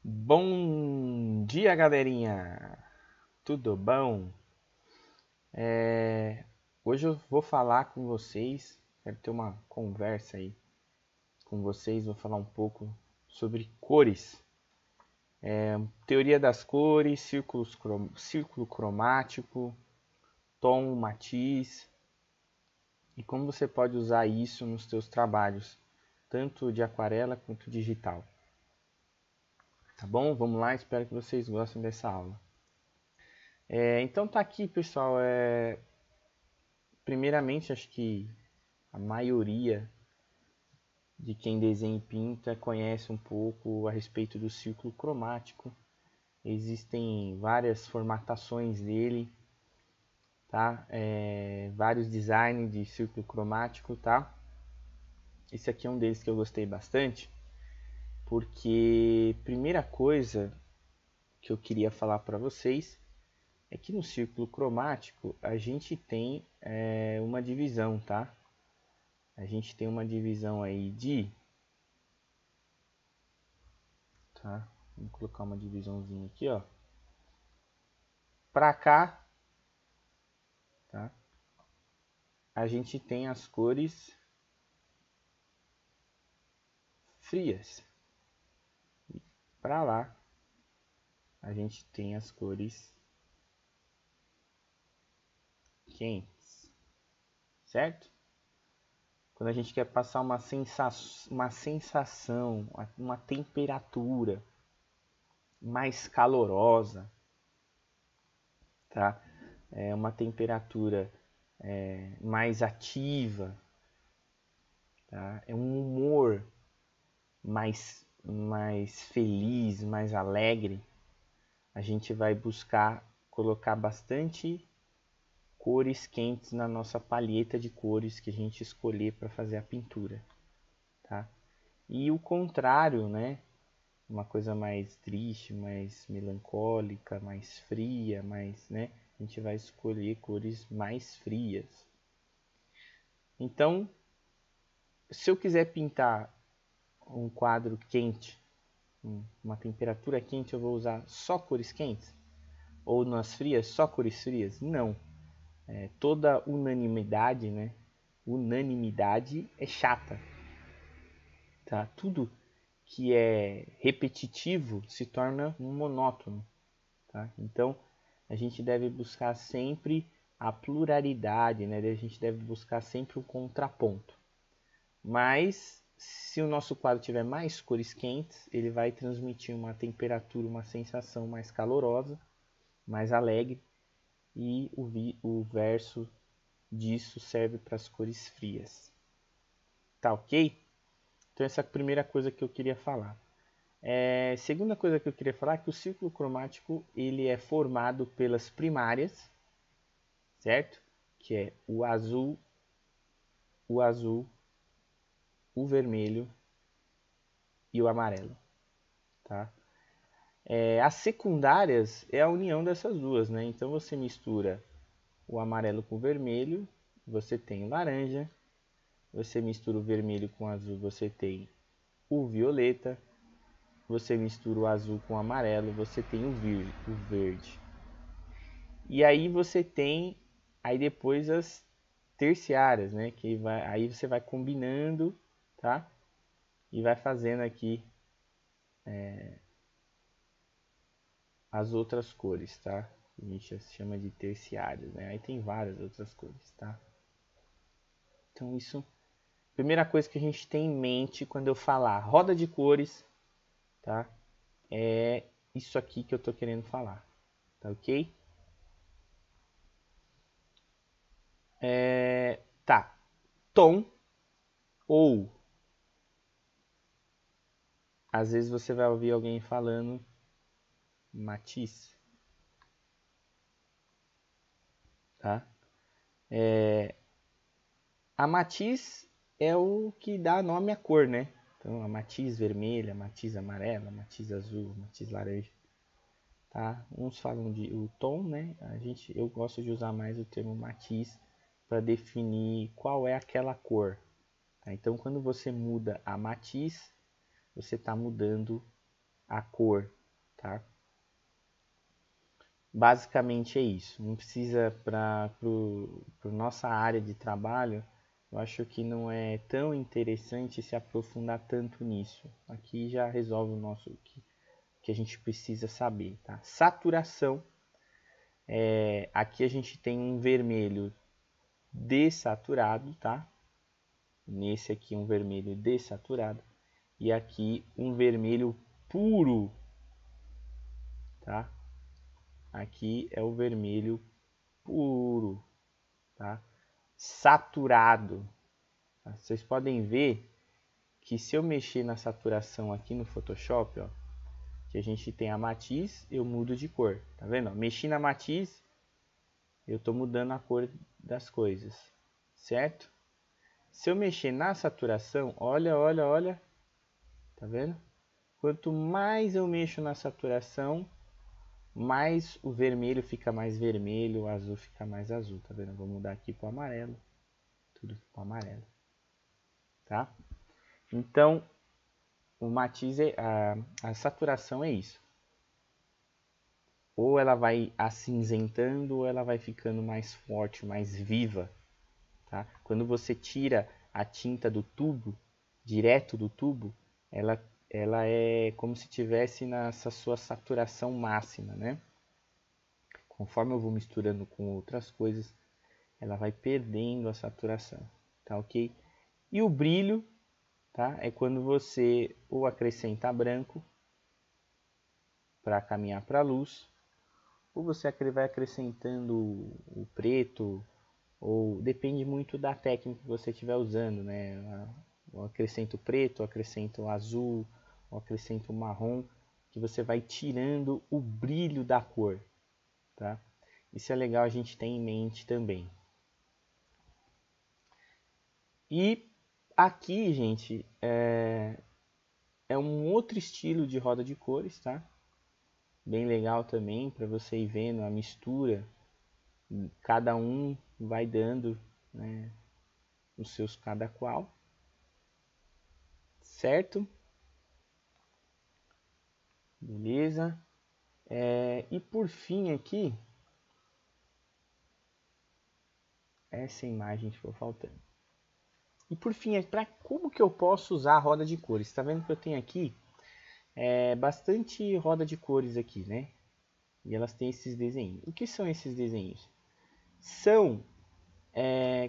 Bom dia, galerinha! Tudo bom? Hoje eu vou falar com vocês, quero ter uma conversa aí com vocês, vou falar um pouco sobre cores. Teoria das cores, círculo cromático, tom, matiz e como você pode usar isso nos seus trabalhos, tanto de aquarela quanto digital. Tá bom? Vamos lá, espero que vocês gostem dessa aula. Então tá aqui, pessoal. Primeiramente, acho que a maioria de quem desenha e pinta conhece um pouco a respeito do círculo cromático. Existem várias formatações dele, tá? Vários designs de círculo cromático, tá? Esse aqui é um deles que eu gostei bastante, porque primeira coisa que eu queria falar para vocês é que no círculo cromático a gente tem uma divisão, tá? A gente tem uma divisão aí tá? Vamos colocar uma divisãozinha aqui, ó. Para cá, tá? A gente tem as cores frias. Para lá, a gente tem as cores quentes, certo? Quando a gente quer passar uma sensação, uma temperatura mais calorosa, tá? Uma temperatura mais ativa, tá? É um humor mais feliz, mais alegre. A gente vai buscar colocar bastante cores quentes na nossa palheta de cores que a gente escolher para fazer a pintura, tá? E o contrário, né? Uma coisa mais triste, mais melancólica, mais fria, né? A gente vai escolher cores mais frias. Então, se eu quiser pintar um quadro quente, uma temperatura quente, eu vou usar só cores quentes? Ou nas frias, só cores frias? Não. Toda unanimidade, né? Unanimidade é chata, tá? Tudo que é repetitivo se torna monótono, tá? Então, a gente deve buscar sempre a pluralidade, né? A gente deve buscar sempre um contraponto. Mas, se o nosso quadro tiver mais cores quentes, ele vai transmitir uma temperatura, uma sensação mais calorosa, mais alegre, e o verso disso serve para as cores frias. Tá ok? Então essa é a primeira coisa que eu queria falar. Segunda coisa que eu queria falar é que o círculo cromático ele é formado pelas primárias, certo? Que é o azul, o vermelho e o amarelo, tá? As secundárias é a união dessas duas, né? Então você mistura o amarelo com o vermelho, você tem o laranja. Você mistura o vermelho com o azul, você tem o violeta. Você mistura o azul com o amarelo, você tem o verde. E aí você tem aí depois as terciárias, né? Aí você vai combinando, tá? E vai fazendo aqui as outras cores, tá? A gente chama de terciárias, né? Aí tem várias outras cores, tá? Então isso, primeira coisa que a gente tem em mente quando eu falar roda de cores, tá? É isso aqui que eu tô querendo falar, tá ok? Tá. Tom ou às vezes você vai ouvir alguém falando matiz, tá? A matiz é o que dá nome à cor, né? Então a matiz vermelha, a matiz amarela, a matiz azul, a matiz laranja, tá? Uns falam de o tom, né? Eu gosto de usar mais o termo matiz para definir qual é aquela cor. Tá? Então quando você muda a matiz, você está mudando a cor, tá? Basicamente é isso. Não precisa para nossa área de trabalho. Eu acho que não é tão interessante se aprofundar tanto nisso. Aqui já resolve o nosso que a gente precisa saber, tá? Saturação. Aqui a gente tem um vermelho desaturado, tá? Nesse aqui um vermelho desaturado e aqui um vermelho puro, tá? Aqui é o vermelho puro, tá? Saturado. Tá? Vocês podem ver que se eu mexer na saturação aqui no Photoshop, ó, que a gente tem a matiz, eu mudo de cor, tá vendo? Mexi na matiz, eu estou mudando a cor das coisas, certo? Se eu mexer na saturação, olha, olha, olha, tá vendo? Quanto mais eu mexo na saturação, mais o vermelho fica mais vermelho, o azul fica mais azul, tá vendo? Eu vou mudar aqui para o amarelo, tudo para o amarelo, tá? Então, o matiz, a saturação é isso. Ou ela vai acinzentando, ou ela vai ficando mais forte, mais viva, tá? Quando você tira a tinta do tubo, direto do tubo, ela é como se tivesse nessa sua saturação máxima, né? Conforme eu vou misturando com outras coisas, ela vai perdendo a saturação, tá ok? E o brilho, tá? É quando você ou acrescenta branco para caminhar para a luz, ou você vai acrescentando o preto, ou depende muito da técnica que você estiver usando, né? Eu acrescento preto, eu acrescento azul, eu acrescento marrom, que você vai tirando o brilho da cor, tá? Isso é legal a gente ter em mente também. E aqui, gente, é um outro estilo de roda de cores, tá? Bem legal também para você ir vendo a mistura. Cada um vai dando, né, os seus cada qual, certo? Beleza. E por fim aqui, essa imagem ficou faltando. E por fim, para como que eu posso usar a roda de cores? Está vendo que eu tenho aqui bastante roda de cores aqui, né? E elas têm esses desenhos. O que são esses desenhos? São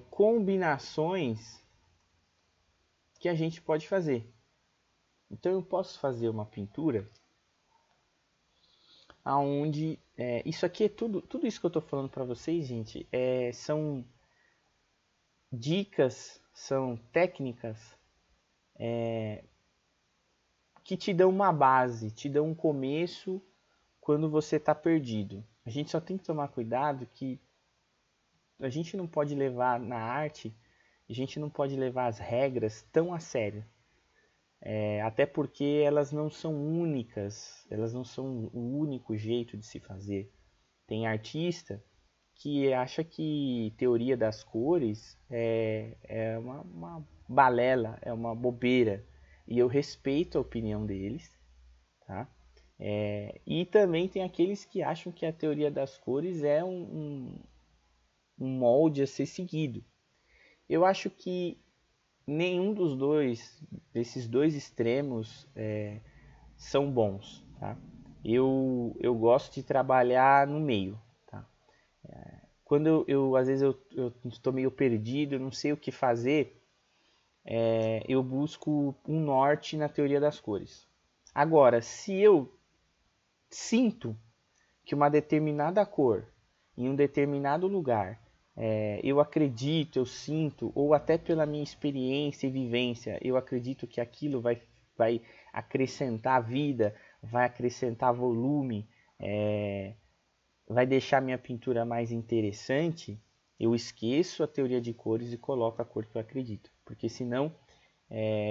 combinações que a gente pode fazer. Então eu posso fazer uma pintura aonde isso aqui é tudo isso que eu estou falando para vocês, gente, são dicas, são técnicas que te dão uma base, te dão um começo quando você está perdido. A gente só tem que tomar cuidado que a gente não pode levar na arte, a gente não pode levar as regras tão a sério. Até porque elas não são únicas, elas não são o único jeito de se fazer. Tem artista que acha que teoria das cores é uma balela, é uma bobeira. E eu respeito a opinião deles, tá? E também tem aqueles que acham que a teoria das cores é um molde a ser seguido. Eu acho que nenhum desses dois extremos são bons, tá? Eu gosto de trabalhar no meio, tá? Quando às vezes eu estou meio perdido, eu não sei o que fazer, eu busco um norte na teoria das cores. Agora, se eu sinto que uma determinada cor em um determinado lugar, eu acredito, eu sinto, ou até pela minha experiência e vivência, eu acredito que aquilo vai acrescentar vida, vai acrescentar volume, vai deixar minha pintura mais interessante, eu esqueço a teoria de cores e coloco a cor que eu acredito. Porque senão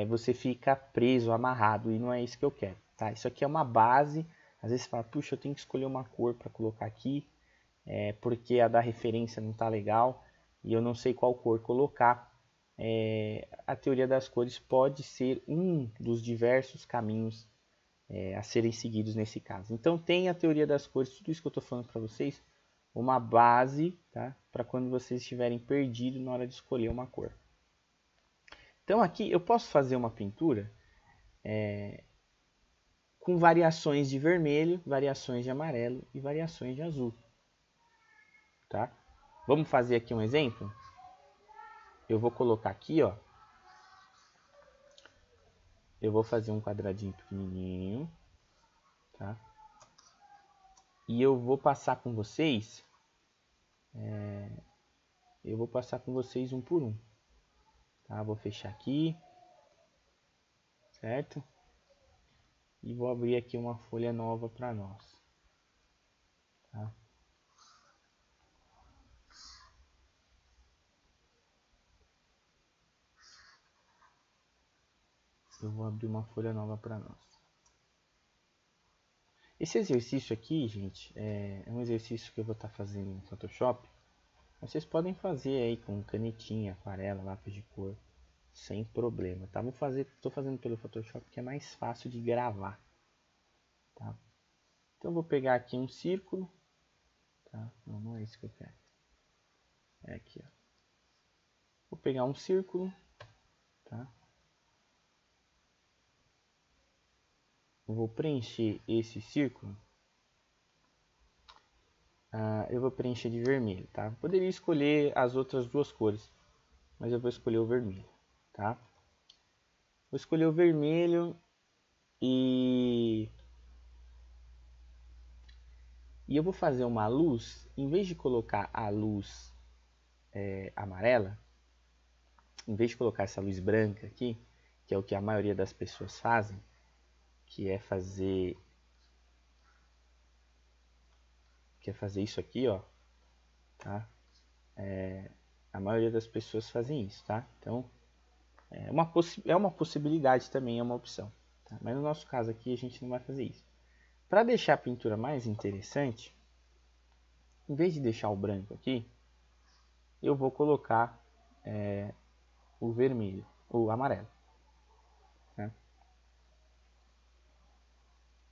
você fica preso, amarrado, e não é isso que eu quero. Tá? Isso aqui é uma base. Às vezes você fala, puxa, eu tenho que escolher uma cor para colocar aqui, porque a da referência não está legal e eu não sei qual cor colocar. A teoria das cores pode ser um dos diversos caminhos a serem seguidos nesse caso. Então tem a teoria das cores, tudo isso que eu estou falando para vocês, uma base, tá? Para quando vocês estiverem perdidos na hora de escolher uma cor. Então aqui eu posso fazer uma pintura com variações de vermelho, variações de amarelo e variações de azul. Tá? Vamos fazer aqui um exemplo? Eu vou colocar aqui, ó. Eu vou fazer um quadradinho pequenininho, tá? E eu vou passar com vocês, um por um, tá? Vou fechar aqui, certo? E vou abrir aqui uma folha nova para nós, tá? Eu vou abrir uma folha nova para nós. Esse exercício aqui, gente, é um exercício que eu vou estar fazendo no Photoshop. Vocês podem fazer aí com canetinha, aquarela, lápis de cor, sem problema, tá? Tô fazendo pelo Photoshop que é mais fácil de gravar, tá? Então eu vou pegar aqui um círculo, tá? Não é isso que eu quero. É aqui, ó. Vou pegar um círculo, tá? Eu vou preencher esse círculo. Eu vou preencher de vermelho, tá? Poderia escolher as outras duas cores, mas eu vou escolher o vermelho, tá? Vou escolher o vermelho e eu vou fazer uma luz, em vez de colocar a luz amarela, em vez de colocar essa luz branca aqui, que é o que a maioria das pessoas fazem, que é fazer isso aqui, ó, tá? A maioria das pessoas fazem isso, tá? Então, é uma possibilidade também, é uma opção, tá? Mas no nosso caso aqui, a gente não vai fazer isso. Para deixar a pintura mais interessante, em vez de deixar o branco aqui, eu vou colocar o vermelho, o amarelo, né?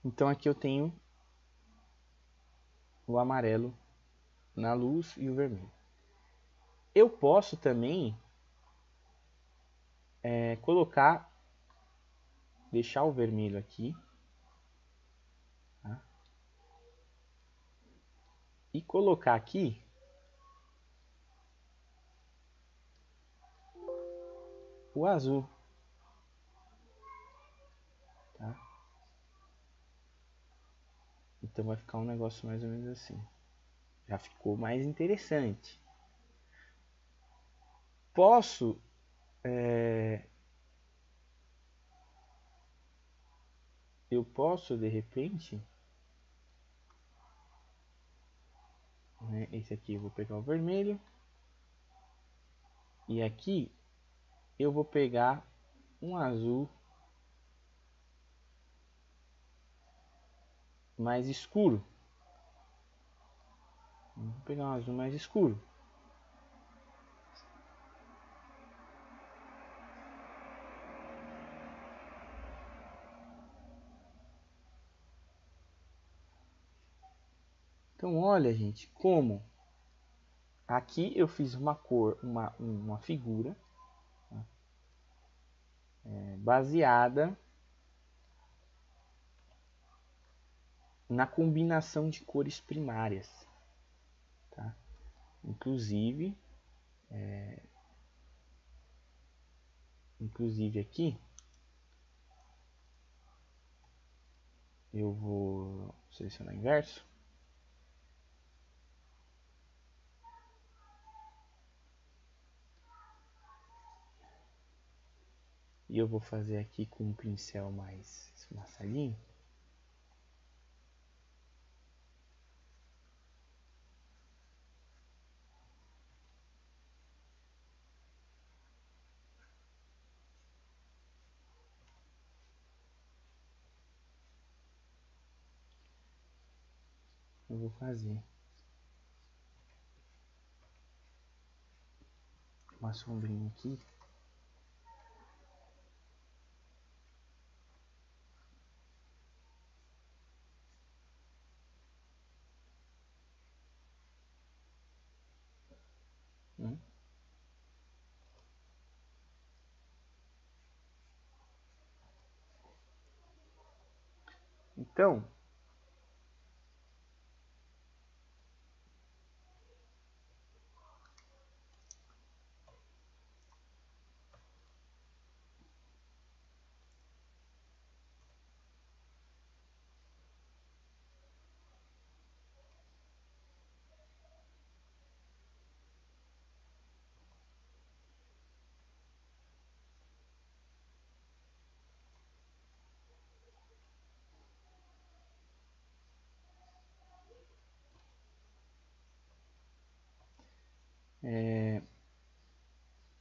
Então aqui eu tenho o amarelo na luz e o vermelho. Eu posso também deixar o vermelho aqui, tá? E colocar aqui o azul, tá? Então vai ficar um negócio mais ou menos assim. Já ficou mais interessante. Posso eu posso de repente, né, esse aqui eu vou pegar o vermelho e aqui eu vou pegar um azul mais escuro. Vou pegar um azul mais escuro. Então olha, gente, como aqui eu fiz uma cor, uma figura, tá? Baseada na combinação de cores primárias, tá? Inclusive aqui eu vou selecionar inverso e eu vou fazer aqui com um pincel mais esfumaçadinho. Eu vou fazer uma sombrinha aqui. Então,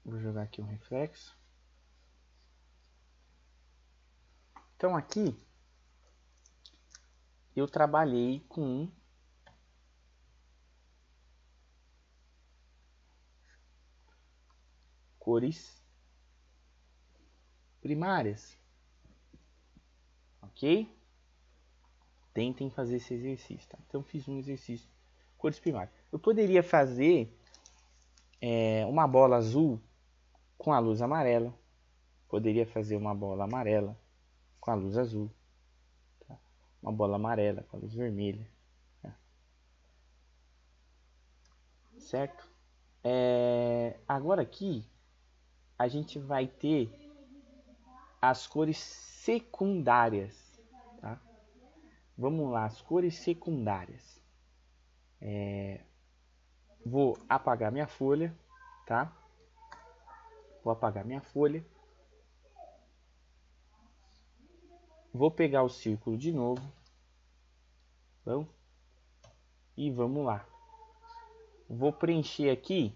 vou jogar aqui um reflexo. Então aqui eu trabalhei com cores primárias, ok? Tentem fazer esse exercício, tá? Então fiz um exercício cores primárias. Eu poderia fazer uma bola azul com a luz amarela, poderia fazer uma bola amarela com a luz azul, tá? Uma bola amarela com a luz vermelha, tá? Certo? Agora aqui a gente vai ter as cores secundárias, tá? Vamos lá, as cores secundárias. Vou apagar minha folha, tá? Vou apagar minha folha. Vou pegar o círculo de novo. Bom? E vamos lá. Vou preencher aqui.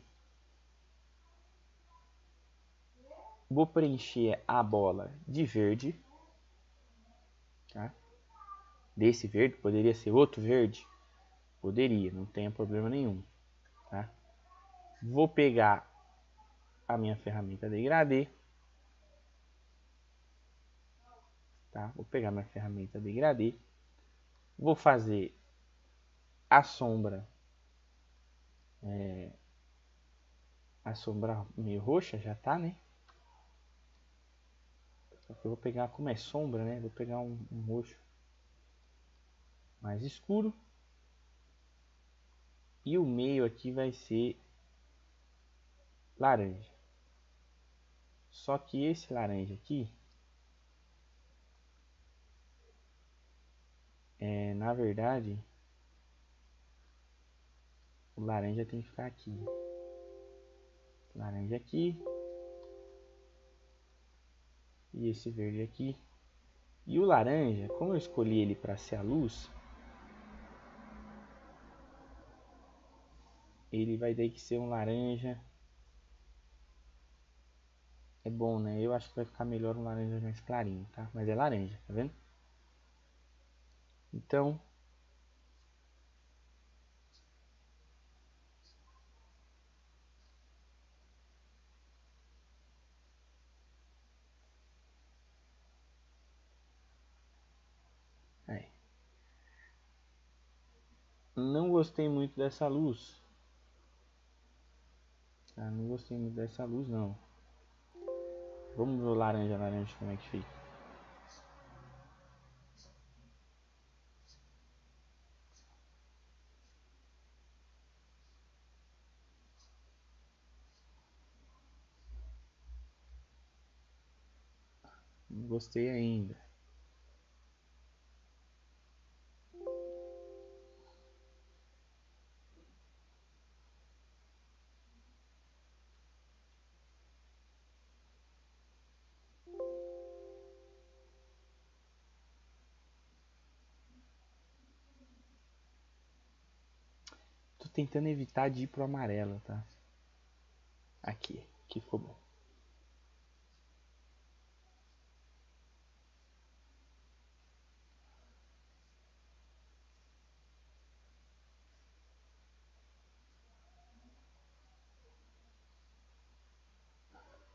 Vou preencher a bola de verde. Tá? Desse verde, poderia ser outro verde? Poderia, não tem problema nenhum. Tá? Vou pegar a minha ferramenta degradê. Tá? Vou pegar minha ferramenta degradê. Vou fazer a sombra. A sombra meio roxa já tá, né? Só que eu vou pegar, como é sombra, né? Vou pegar um roxo mais escuro. E o meio aqui vai ser laranja. Só que esse laranja aqui, na verdade, o laranja tem que ficar aqui. Laranja aqui. E esse verde aqui. E o laranja, como eu escolhi ele para ser a luz, ele vai ter que ser um laranja. É bom, né? Eu acho que vai ficar melhor um laranja mais clarinho, tá? Mas é laranja, tá vendo? Então, não gostei muito dessa luz. Não gostei muito dessa luz, não. Vamos ver o laranja, como é que fica. Não gostei ainda. Tô tentando evitar de ir pro amarelo, tá? Aqui ficou bom.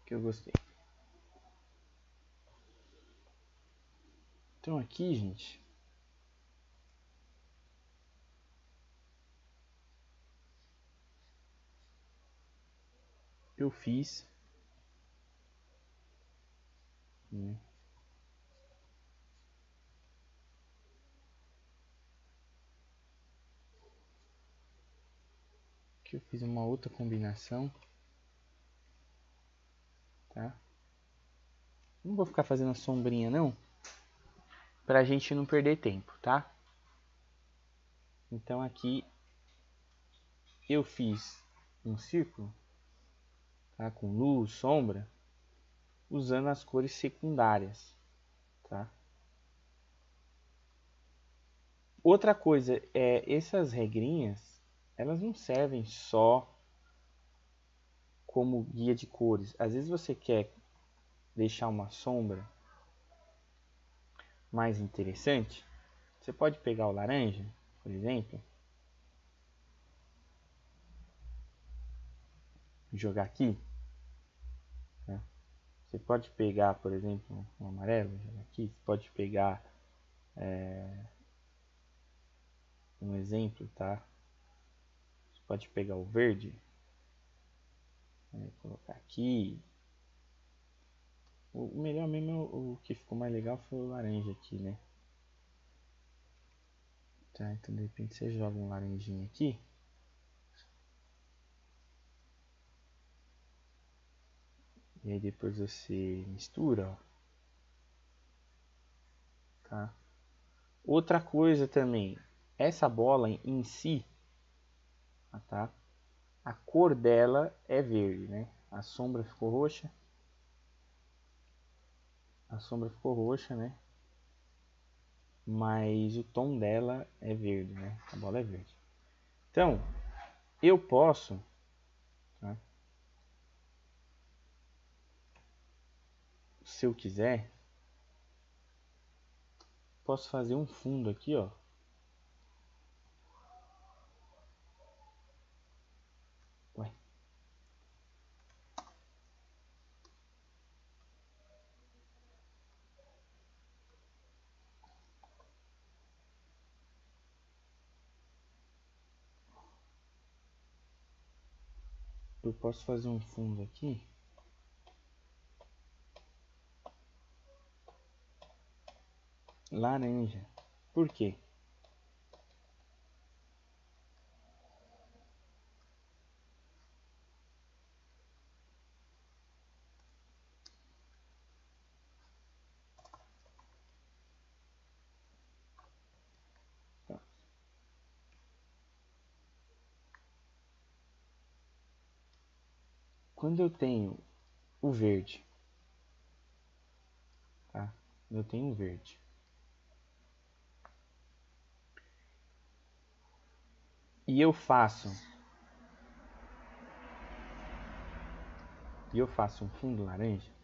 Que eu gostei. Então aqui, gente, eu fiz, né, Aqui eu fiz uma outra combinação. Tá? Não vou ficar fazendo a sombrinha não, pra gente não perder tempo, tá? Então aqui eu fiz um círculo, tá? Com luz, sombra, usando as cores secundárias, tá? Outra coisa, essas regrinhas, elas não servem só como guia de cores. Às vezes você quer deixar uma sombra mais interessante, você pode pegar o laranja, por exemplo, jogar aqui, tá? Você pode pegar, por exemplo, um amarelo, jogar aqui. Você pode pegar um exemplo, tá? Você pode pegar o verde, colocar aqui. O melhor mesmo, o que ficou mais legal foi o laranja aqui, né? Tá, então de repente você joga um laranjinha aqui. E aí depois você mistura, ó. Tá? Outra coisa também, essa bola em si, tá? A cor dela é verde, né? A sombra ficou roxa. A sombra ficou roxa, né? Mas o tom dela é verde, né? A bola é verde. Então, eu posso, tá? Se eu quiser, posso fazer um fundo aqui, ó. Ué. Eu posso fazer um fundo aqui. Laranja. Por quê? Tá. Quando eu tenho o verde, tá? Eu tenho o verde. E eu faço um fundo laranja.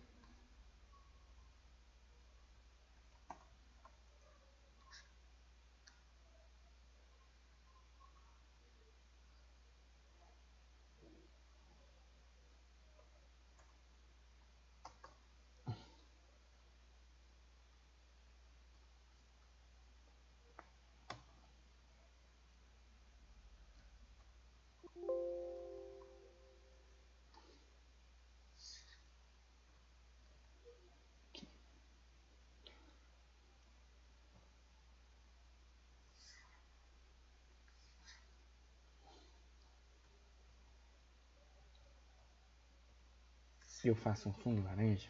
Eu faço um fundo laranja.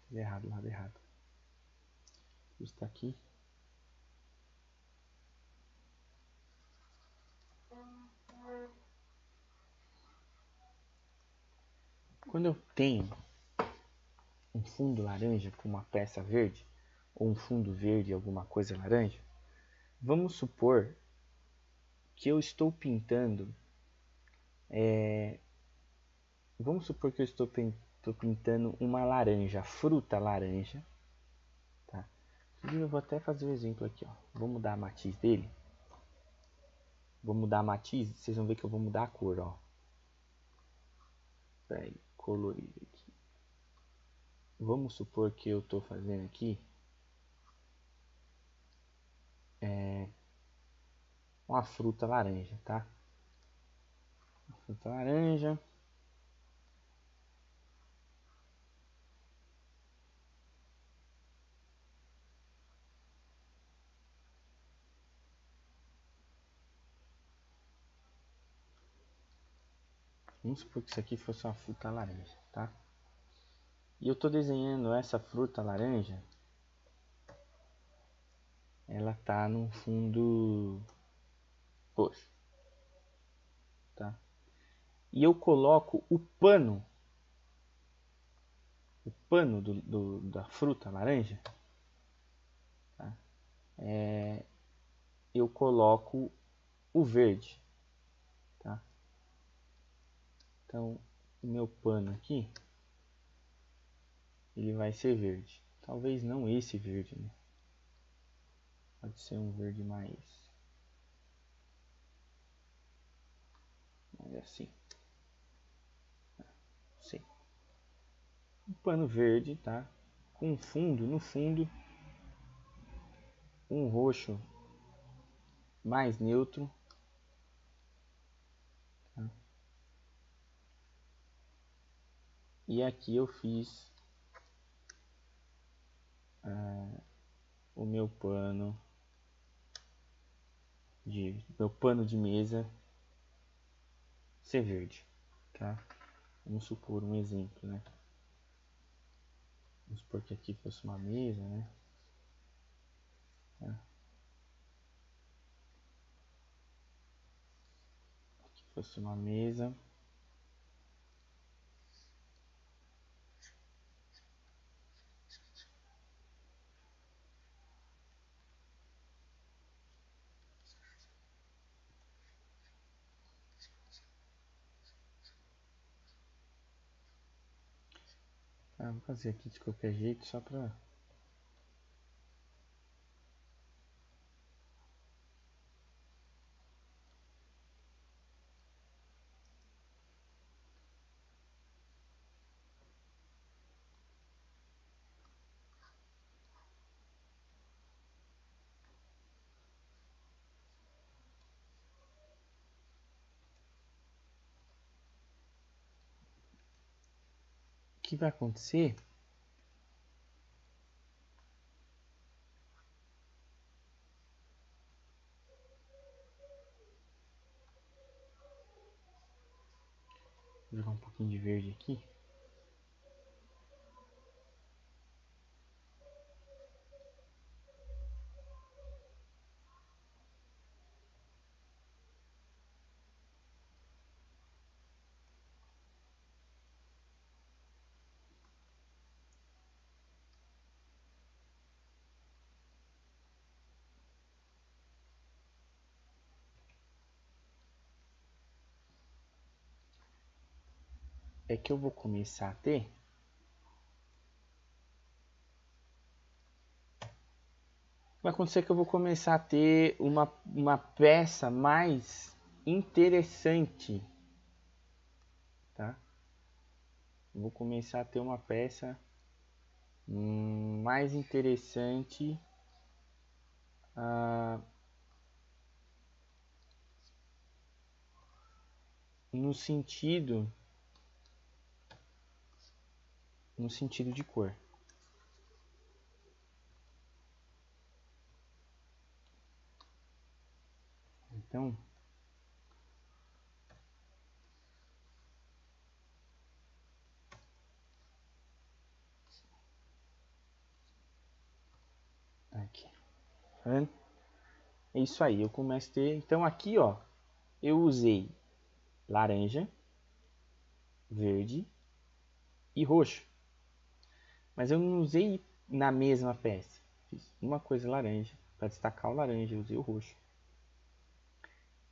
Errado, lado errado. Está aqui. Quando eu tenho um fundo laranja com uma peça verde, ou um fundo verde e alguma coisa laranja, vamos supor que eu estou pintando. Vamos supor que eu estou pintando uma laranja, fruta laranja. Tá? Eu vou até fazer o exemplo aqui. Ó. Vou mudar a matiz dele. Vou mudar a matiz, vocês vão ver que eu vou mudar a cor. Ó. Peraí, colorido aqui. vamos supor que eu estou fazendo aqui uma fruta laranja, tá? Uma fruta laranja. Vamos supor que isso aqui fosse uma fruta laranja, tá? E eu estou desenhando essa fruta laranja. Ela tá num fundo roxo, tá? E eu coloco o pano da fruta laranja, tá? Eu coloco o verde, tá? Então, o meu pano aqui, ele vai ser verde. Talvez não esse verde, né? Pode ser um verde mais assim. Sim. Um pano verde, tá? Com fundo, no fundo, um roxo mais neutro. Tá? E aqui eu fiz o meu pano de mesa ser verde, tá? Vamos supor um exemplo, né? Vamos supor que aqui fosse uma mesa, né? Tá? Aqui fosse uma mesa. Tá, vou fazer aqui de qualquer jeito só pra... O que vai acontecer? Vou jogar um pouquinho de verde aqui. É que eu vou começar a ter... Vai acontecer que eu vou começar a ter uma peça mais interessante, tá? Vou começar a ter uma peça mais interessante no sentido de cor. Então, aqui, tá vendo? É isso aí, eu começo a ter... Então aqui, ó, eu usei laranja, verde e roxo. Mas eu não usei na mesma peça. Fiz uma coisa laranja, para destacar o laranja, eu usei o roxo.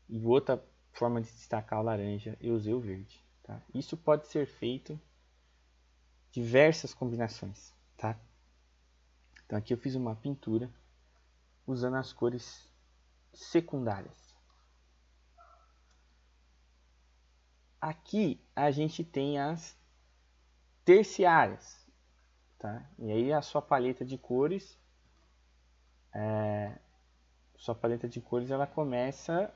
E outra forma de destacar o laranja, eu usei o verde. Tá? Isso pode ser feito diversas combinações. Tá? Então aqui eu fiz uma pintura usando as cores secundárias. Aqui a gente tem as terciárias. tá? E aí a sua paleta de cores, ela começa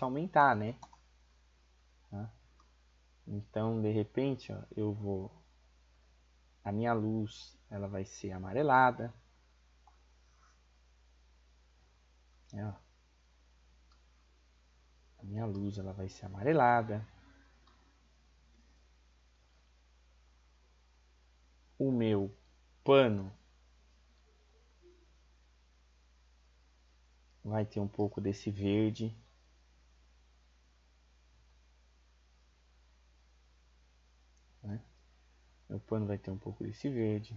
a aumentar, né? Tá? Então, de repente, ó, a minha luz, ela vai ser amarelada. Ó. A minha luz, ela vai ser amarelada. O meu pano vai ter um pouco desse verde. Né? Meu pano vai ter um pouco desse verde.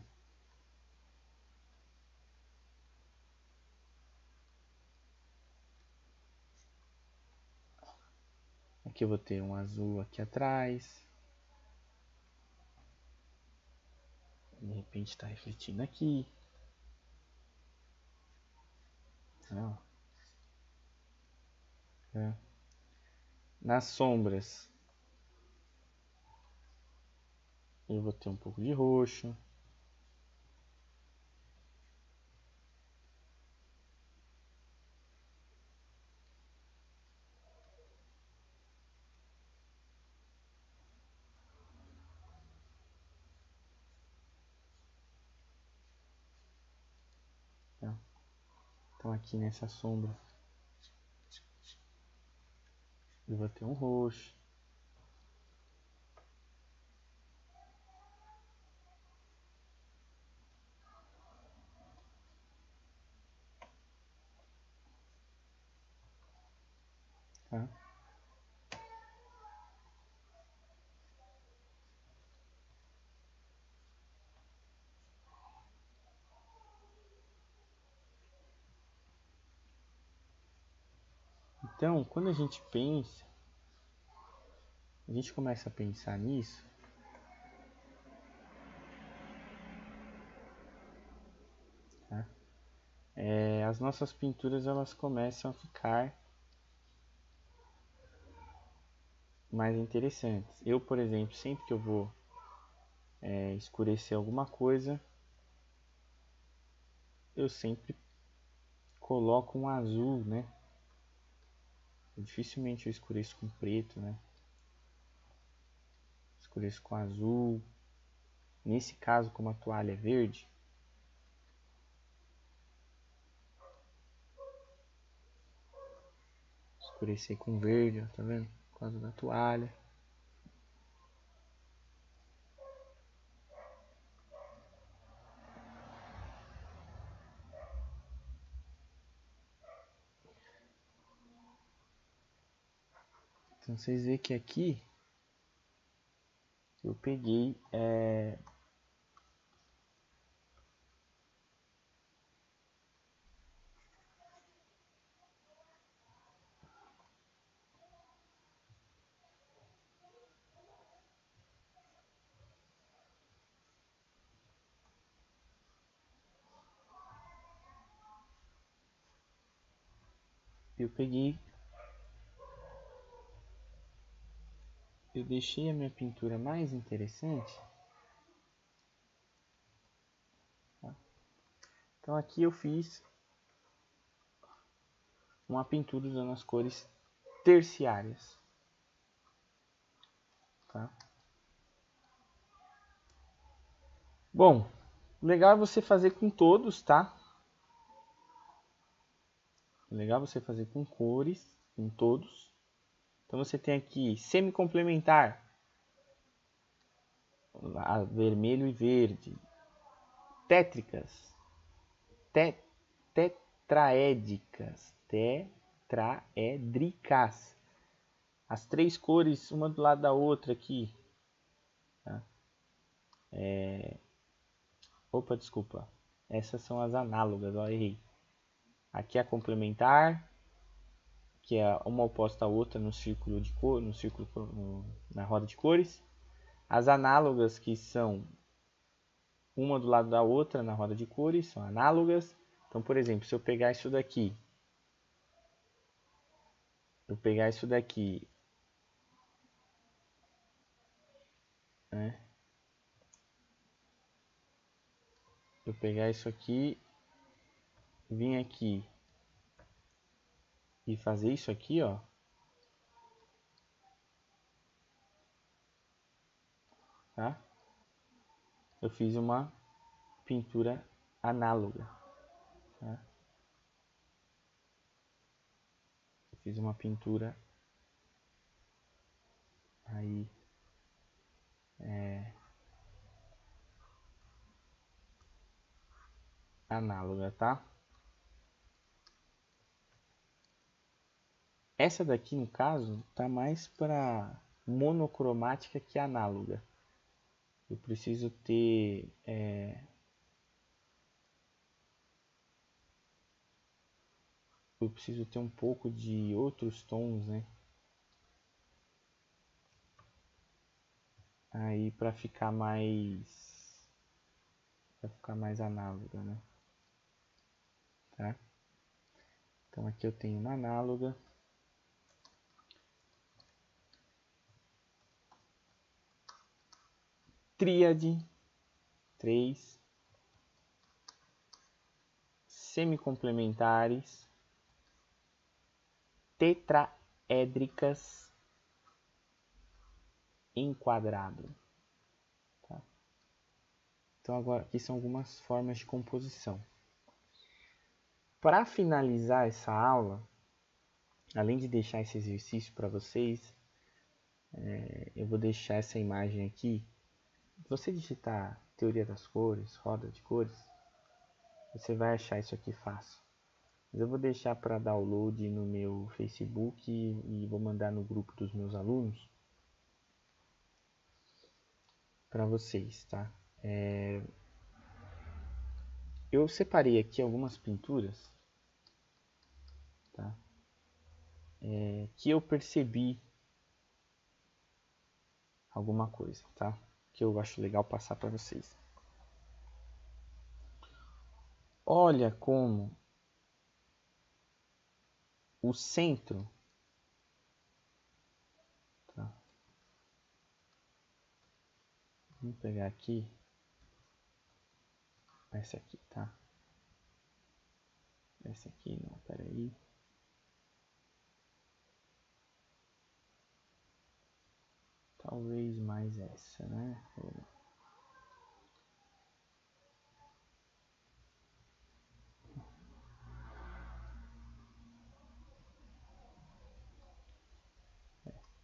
Aqui eu vou ter um azul aqui atrás. De repente está refletindo aqui. Não. É. Nas sombras, eu vou ter um pouco de roxo. Tá? Então aqui nessa sombra, eu vou ter um roxo. Tá? Então, quando a gente começa a pensar nisso, tá? As nossas pinturas elas começam a ficar mais interessantes. Eu, por exemplo, sempre que eu vou escurecer alguma coisa, eu sempre coloco um azul, né? Dificilmente eu escureço com preto, né? Escureço com azul. Nesse caso, como a toalha é verde, escurecer com verde, ó, tá vendo? Por causa da toalha. Então vocês veem que aqui eu peguei eu deixei a minha pintura mais interessante. Tá? Então aqui eu fiz uma pintura usando as cores terciárias. Tá? Bom, legal é você fazer com todos, tá? Legal você fazer com cores, com todos. Então você tem aqui semi-complementar, vermelho e verde, tétricas, tetraédricas. As três cores, uma do lado da outra aqui. Tá? Opa, desculpa. Essas são as análogas, ó, errei. Aqui é a complementar, que é uma oposta à outra no círculo de cor, na roda de cores. As análogas, que são uma do lado da outra na roda de cores, são análogas. Então, por exemplo, se eu pegar isso daqui, né? eu pegar isso aqui, vir aqui e fazer isso aqui, ó. Tá? Eu fiz uma pintura análoga. Tá? Eu fiz uma pintura aí análoga, tá? Essa daqui, no caso, tá mais para monocromática que análoga. Eu preciso ter um pouco de outros tons, né? Aí para ficar mais análoga, né? Tá? Então aqui eu tenho uma análoga. Tríade, 3. Semicomplementares, tetraédricas, enquadrado. Tá? Então agora aqui são algumas formas de composição. Para finalizar essa aula, além de deixar esse exercício para vocês, eu vou deixar essa imagem aqui. Se você digitar teoria das cores, roda de cores, você vai achar isso aqui fácil. Mas eu vou deixar para download no meu Facebook e vou mandar no grupo dos meus alunos para vocês, tá? Eu separei aqui algumas pinturas, tá? Que eu percebi alguma coisa, tá? Que eu acho legal passar para vocês. Olha como o centro, tá? Vamos pegar aqui essa aqui, tá? Essa aqui não, peraí. Talvez mais essa, né?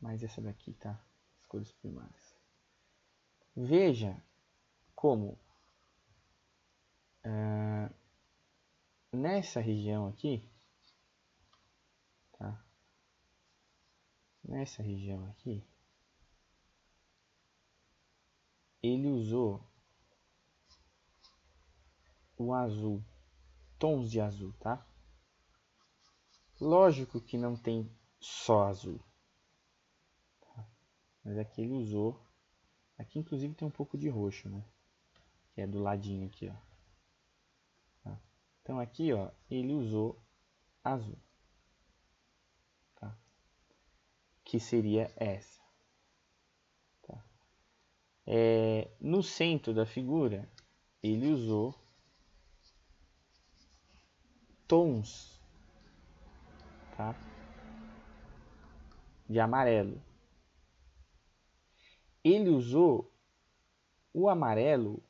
Mais essa daqui, tá? As cores primárias. Veja como nessa região aqui, tá? Nessa região aqui, ele usou o azul, tons de azul, tá? Lógico que não tem só azul, tá? Mas aqui ele usou, aqui inclusive tem um pouco de roxo, né? Que é do ladinho aqui, ó. Tá? Então aqui, ó, ele usou azul, tá? Que seria essa. Tá? No centro da figura, ele usou tons, tá? De amarelo. Ele usou o amarelo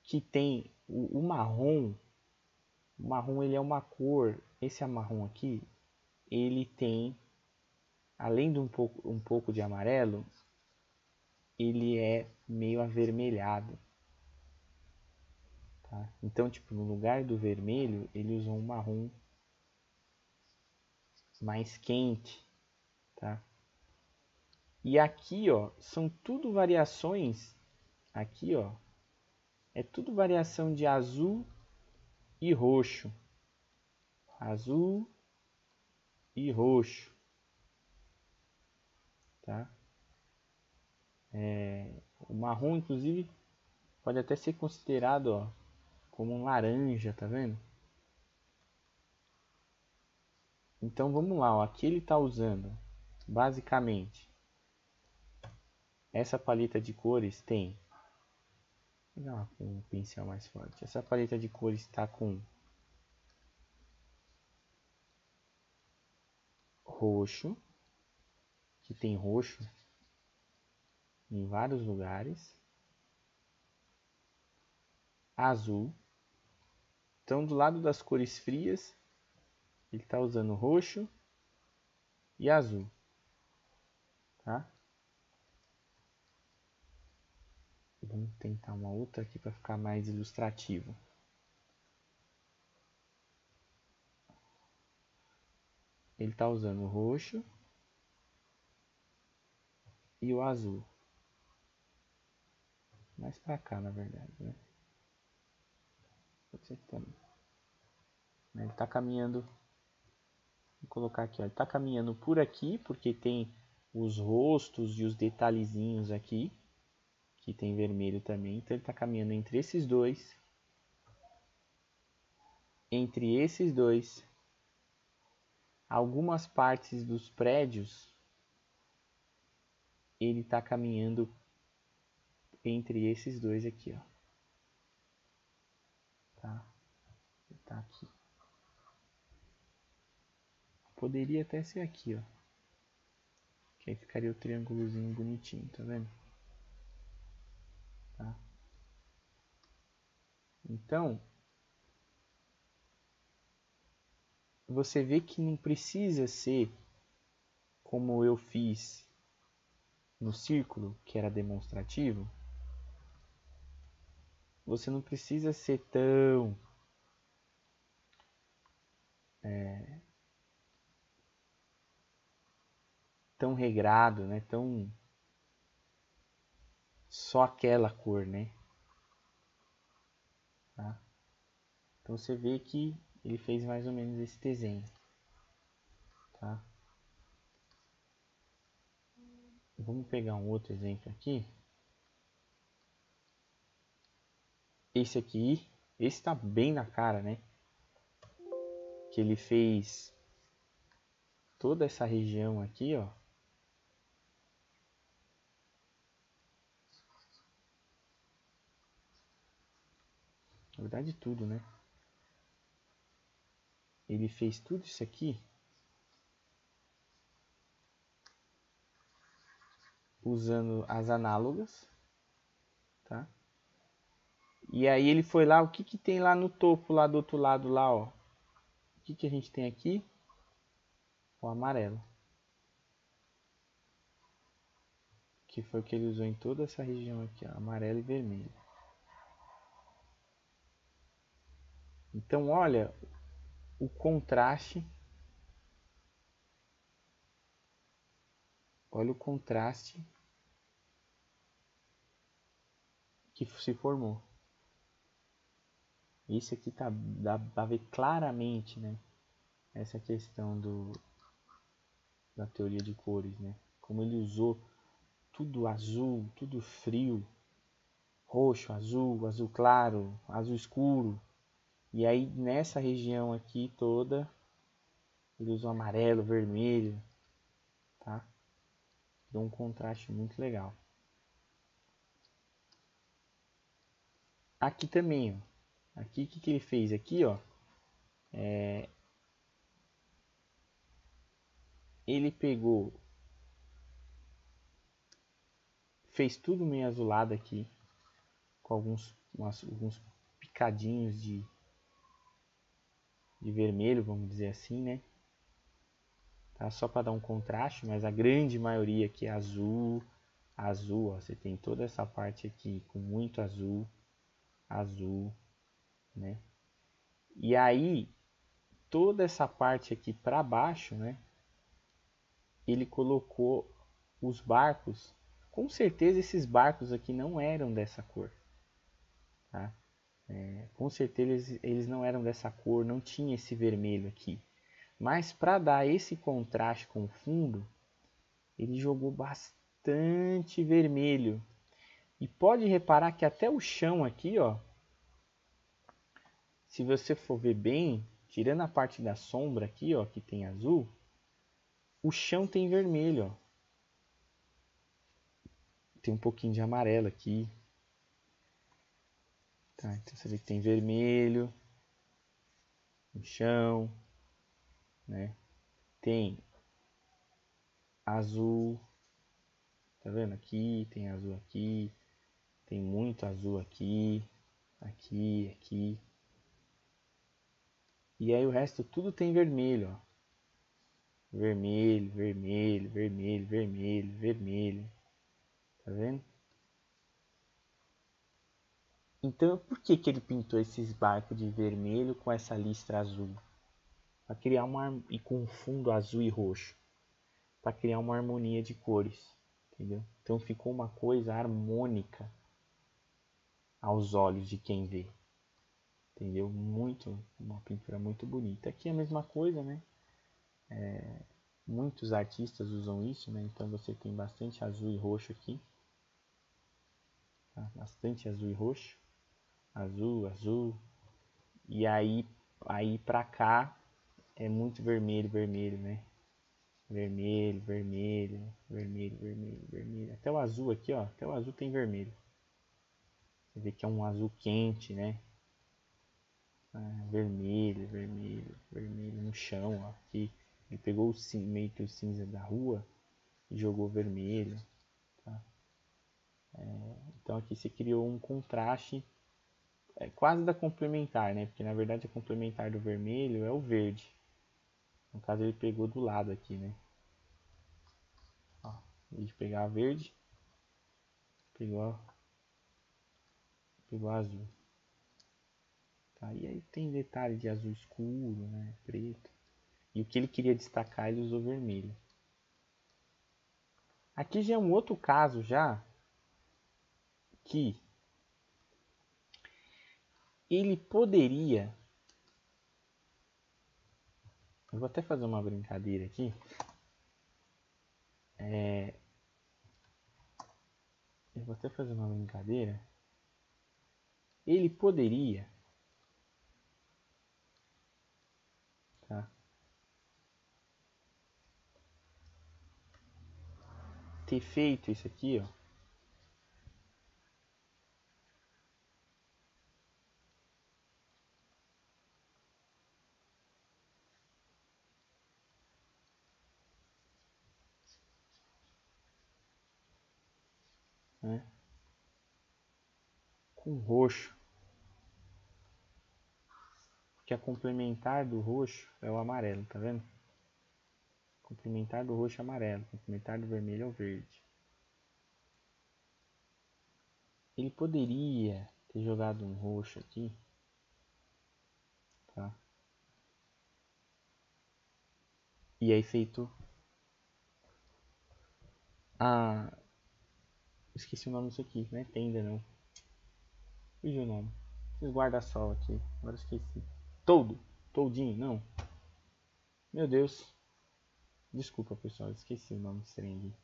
que tem o marrom. O marrom ele é uma cor. Esse marrom aqui, ele tem, além de um pouco de amarelo, ele é meio avermelhado. Tá? Então, tipo, no lugar do vermelho, ele usou um marrom mais quente, tá? E aqui, ó, são tudo variações. Aqui, ó, é tudo variação de azul e roxo. Azul e roxo, tá? O marrom, inclusive, pode até ser considerado, ó, como um laranja, tá vendo? Então vamos lá, ó. Aqui ele está usando basicamente essa paleta de cores tem Vou pegar um pincel mais forte. Essa paleta de cores está com roxo, que tem roxo em vários lugares, azul. Então, do lado das cores frias, ele está usando roxo e azul, tá? Vamos tentar uma outra aqui para ficar mais ilustrativo. Ele está usando o roxo e o azul. Mais para cá, na verdade, né? Pode ser que também. Ele está caminhando. Vou colocar aqui, ó. Ele está caminhando por aqui, porque tem os rostos e os detalhezinhos aqui, que tem vermelho também. Então ele está caminhando entre esses dois. Entre esses dois. Algumas partes dos prédios, ele está caminhando entre esses dois aqui, ó. Tá? Ele tá aqui. Poderia até ser aqui, ó. Que aí ficaria o triângulozinho bonitinho, tá vendo? Tá? Então, você vê que não precisa ser como eu fiz no círculo, que era demonstrativo. Você não precisa ser tão regrado, né? Tão só aquela cor, né? Tá? Então você vê que ele fez mais ou menos esse desenho, tá? Vamos pegar um outro exemplo aqui. Esse aqui, esse tá bem na cara, né? Que ele fez toda essa região aqui, ó. Na verdade tudo, né? Ele fez tudo isso aqui usando as análogas, tá? E aí ele foi lá, o que que tem lá no topo, lá do outro lado, lá, ó? O que que a gente tem aqui? O amarelo. Que foi o que ele usou em toda essa região aqui, ó, amarelo e vermelho. Então, olha o contraste. Olha o contraste que se formou. Isso aqui dá para ver claramente, né? Essa questão da teoria de cores, né? Como ele usou tudo azul, tudo frio, roxo, azul claro, azul escuro. E aí nessa região aqui toda, ele usou amarelo, vermelho, tá? Deu um contraste muito legal. Aqui também, ó. Aqui o que ele fez? Aqui, ó. Ele pegou, fez tudo meio azulado aqui, com alguns picadinhos de vermelho, vamos dizer assim, né? Tá? Só para dar um contraste, mas a grande maioria aqui é azul, azul, ó. Você tem toda essa parte aqui com muito azul, azul, né? E aí toda essa parte aqui para baixo, né? Ele colocou os barcos. Com certeza esses barcos aqui não eram dessa cor, tá? Com certeza eles não eram dessa cor, não tinha esse vermelho aqui. Mas para dar esse contraste com o fundo, ele jogou bastante vermelho. E pode reparar que até o chão aqui, ó, se você for ver bem, tirando a parte da sombra aqui, ó, que tem azul, o chão tem vermelho, ó. Tem um pouquinho de amarelo aqui. Tá, então você vê que tem vermelho no chão, né? Tem azul, tá vendo? Aqui, tem azul aqui, tem muito azul aqui, aqui. E aí o resto tudo tem vermelho, ó. Vermelho, vermelho, vermelho, vermelho, vermelho. Tá vendo? Então, por que ele pintou esses barcos de vermelho com essa listra azul? Para criar e com fundo azul e roxo, para criar uma harmonia de cores, entendeu? Então ficou uma coisa harmônica aos olhos de quem vê, entendeu? Uma pintura muito bonita. Aqui é a mesma coisa, né? Muitos artistas usam isso, né? Então você tem bastante azul e roxo aqui, tá? Bastante azul e roxo, azul, e aí para cá é muito vermelho, né? Vermelho, vermelho, vermelho, vermelho, vermelho. Até o azul aqui, ó. Até o azul tem vermelho. Você vê que é um azul quente, né? Vermelho, vermelho, vermelho no chão, ó. Aqui ele pegou o meio que o cinza da rua e jogou vermelho. Tá? Então aqui você criou um contraste quase da complementar, né? Porque na verdade a complementar do vermelho é o verde. No caso ele pegou do lado aqui, né? Ó, em vez de pegar verde, pegou azul. Tá? E aí tem detalhe de azul escuro, né? Preto. E o que ele queria destacar, ele usou vermelho. Aqui já é um outro caso já que ele poderia... Eu vou até fazer uma brincadeira aqui. Eu vou até fazer uma brincadeira. Ele poderia... Tá? Ter feito isso aqui, ó. Né? Com roxo. Porque a complementar do roxo é o amarelo, tá vendo? Complementar do roxo é amarelo, complementar do vermelho é o verde. Ele poderia ter jogado um roxo aqui, tá? E aí feito a... Esqueci o nome disso aqui, não é tenda não. Fugiu o nome. Esses guarda-sol aqui, agora esqueci. Toldinho, não. Meu Deus. Desculpa pessoal, esqueci o nome desse trem aqui.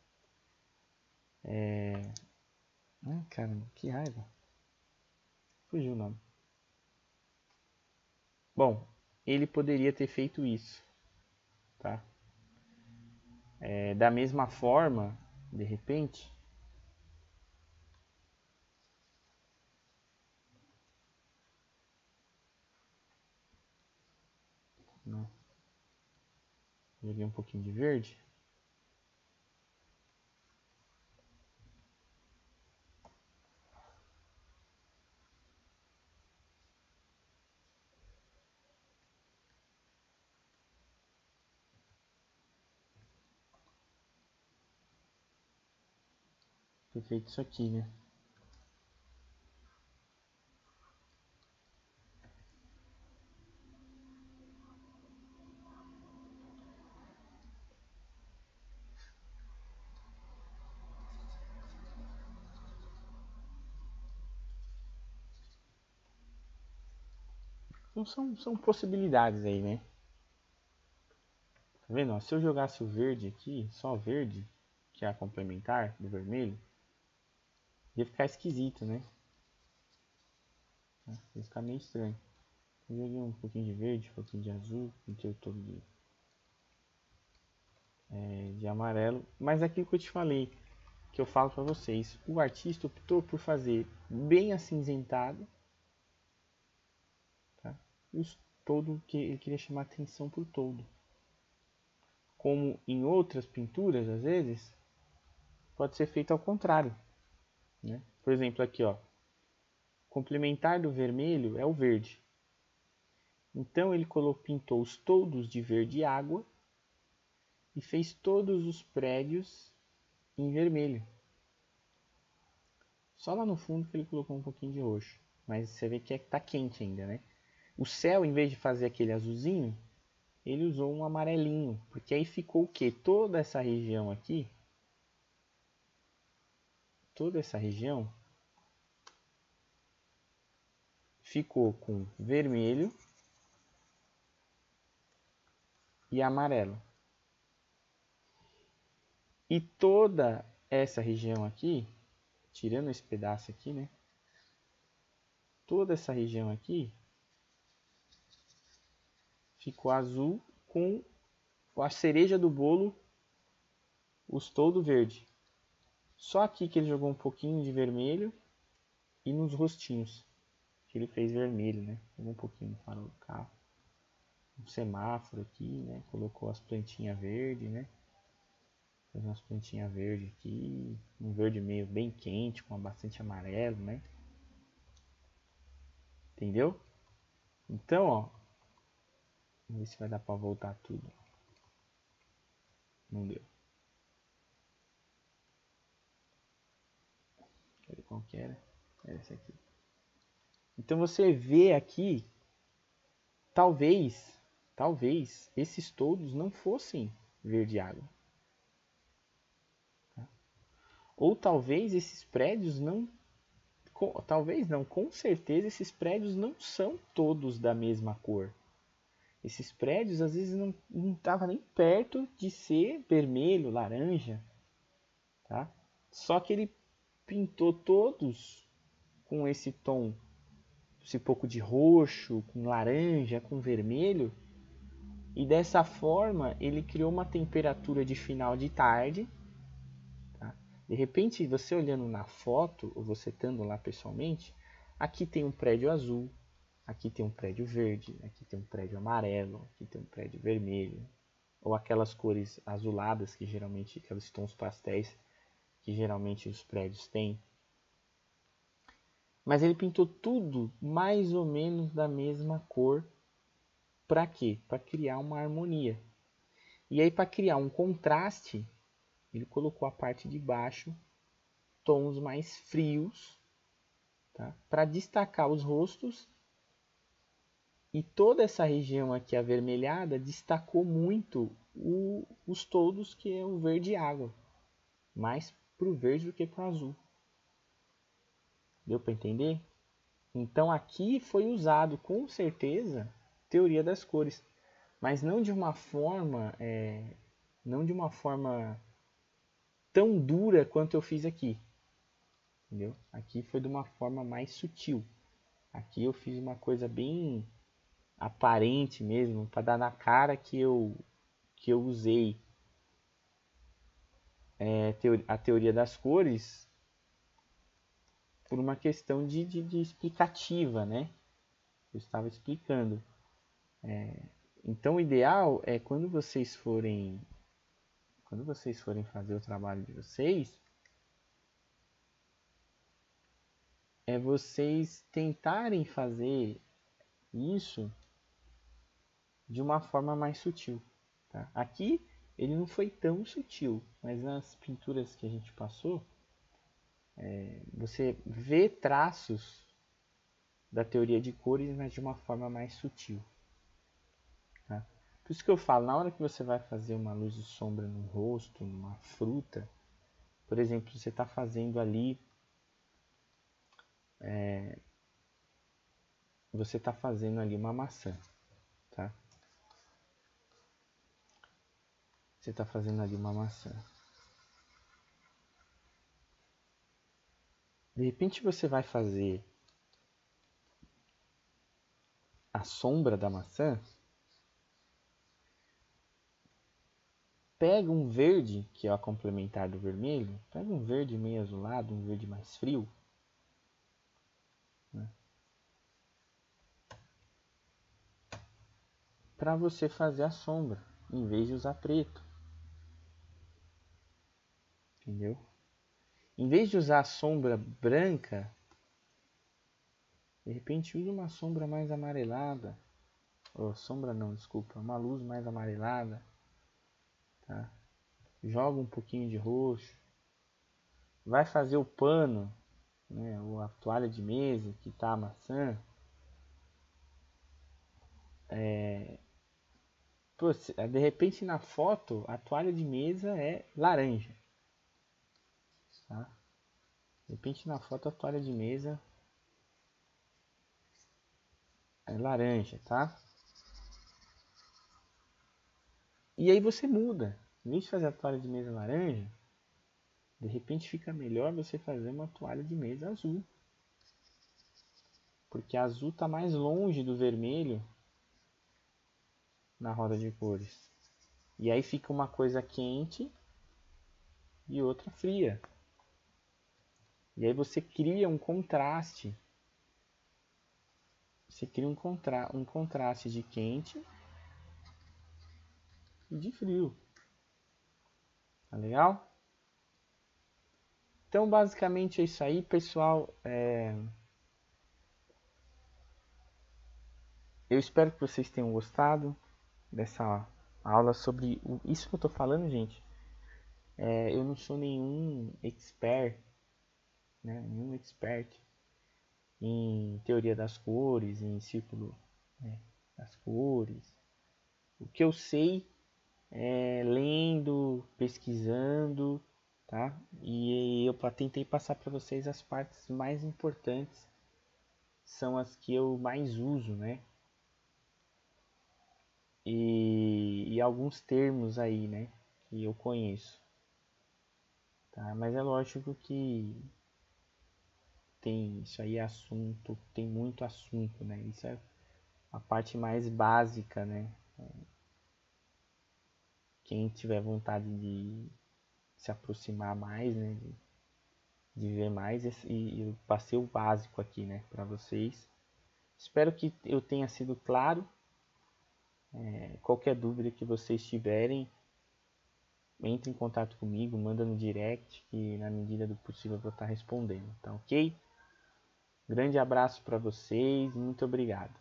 Ai caramba, que raiva. Fugiu o nome. Bom, ele poderia ter feito isso, tá? Da mesma forma, de repente, não. Joguei um pouquinho de verde. Ter feito isso aqui, né? Então são possibilidades aí, né? Tá vendo? Ó, se eu jogasse o verde aqui, só verde, que é a complementar do vermelho, ia ficar esquisito, né? Ia ficar meio estranho. Eu joguei um pouquinho de verde, um pouquinho de azul, pintei todo de amarelo. Mas é aquilo que eu te falei, que eu falo pra vocês, o artista optou por fazer bem acinzentado, e os todo que ele queria chamar atenção para o todo. Como em outras pinturas, às vezes, pode ser feito ao contrário, né? Por exemplo, aqui, ó, complementar do vermelho é o verde. Então ele pintou os toldos de verde água e fez todos os prédios em vermelho. Só lá no fundo que ele colocou um pouquinho de roxo, mas você vê que tá quente ainda, né? O céu, em vez de fazer aquele azulzinho, ele usou um amarelinho, porque aí ficou o quê? Toda essa região aqui, toda essa região ficou com vermelho e amarelo. E toda essa região aqui, tirando esse pedaço aqui, né? Toda essa região aqui ficou azul com a cereja do bolo, os toldo verde. Só aqui que ele jogou um pouquinho de vermelho e nos rostinhos, que ele fez vermelho, né? Jogou um pouquinho no farol do carro. Um semáforo aqui, né? Colocou as plantinhas verdes, né? Fez umas plantinhas verdes aqui, um verde meio bem quente, com bastante amarelo, né? Entendeu? Então, ó, vamos ver se vai dar pra voltar tudo. Não deu. Cadê qual que era? Era esse aqui. Então você vê aqui, talvez esses toldos não fossem verde água. Tá? Ou talvez esses prédios não, talvez não, com certeza esses prédios não são todos da mesma cor. Esses prédios às vezes não estavam nem perto de ser vermelho, laranja, tá? Só que ele pintou todos com esse tom, esse pouco de roxo, com laranja, com vermelho, e dessa forma ele criou uma temperatura de final de tarde. Tá? De repente, você olhando na foto, ou você estando lá pessoalmente, aqui tem um prédio azul, aqui tem um prédio verde, aqui tem um prédio amarelo, aqui tem um prédio vermelho, ou aquelas cores azuladas que geralmente, aqueles tons pastéis que geralmente os prédios têm. Mas ele pintou tudo mais ou menos da mesma cor. Para quê? Para criar uma harmonia. E aí, para criar um contraste, ele colocou a parte de baixo tons mais frios, tá? Para destacar os rostos. E toda essa região aqui avermelhada destacou muito os toldos, que é o verde água. Mais para o verde do que para o azul. Deu para entender? Então aqui foi usado com certeza teoria das cores, mas não de uma forma, não de uma forma tão dura quanto eu fiz aqui, entendeu? Aqui foi de uma forma mais sutil. Aqui eu fiz uma coisa bem aparente mesmo, para dar na cara que eu usei a teoria das cores por uma questão de explicativa, né? Eu estava explicando. Então o ideal é quando vocês forem fazer o trabalho de vocês, é vocês tentarem fazer isso de uma forma mais sutil. Tá? Aqui ele não foi tão sutil, mas nas pinturas que a gente passou, você vê traços da teoria de cores, mas de uma forma mais sutil. Tá? Por isso que eu falo, na hora que você vai fazer uma luz e sombra no rosto, numa fruta, por exemplo, você está fazendo ali, uma maçã, tá? Você está fazendo ali uma maçã. De repente você vai fazer a sombra da maçã. Pega um verde, que é o complementar do vermelho. Pega um verde meio azulado, um verde mais frio. Né? para você fazer a sombra, em vez de usar preto. Entendeu? Em vez de usar a sombra branca, de repente use uma sombra mais amarelada. Ou sombra não, desculpa, uma luz mais amarelada. Tá? Joga um pouquinho de roxo. Vai fazer o pano, né, ou a toalha de mesa que está a maçã. De repente na foto a toalha de mesa é laranja. Tá? De repente na foto a toalha de mesa é laranja, tá? E aí você muda. Em vez de fazer a toalha de mesa laranja, de repente fica melhor você fazer uma toalha de mesa azul. Porque azul está mais longe do vermelho na roda de cores. E aí fica uma coisa quente e outra fria. E aí você cria um contraste. Você cria um contraste de quente e de frio. Tá legal? Então basicamente é isso aí, pessoal. Eu espero que vocês tenham gostado dessa aula sobre isso que eu estou falando, gente. Eu não sou nenhum expert, né? Nenhum expert em teoria das cores, em círculo, né, das cores. O que eu sei é lendo, pesquisando, tá? E eu tentei passar para vocês as partes mais importantes, são as que eu mais uso, né? E alguns termos aí, né, que eu conheço, tá? Mas é lógico que tem isso aí é assunto, tem muito assunto, né? Isso é a parte mais básica, né? Quem tiver vontade de se aproximar mais, né? De ver mais, e eu passei o básico aqui, né, para vocês. Espero que eu tenha sido claro. Qualquer dúvida que vocês tiverem, entre em contato comigo, manda no direct, que na medida do possível eu vou estar respondendo, tá ok? Grande abraço para vocês, muito obrigado.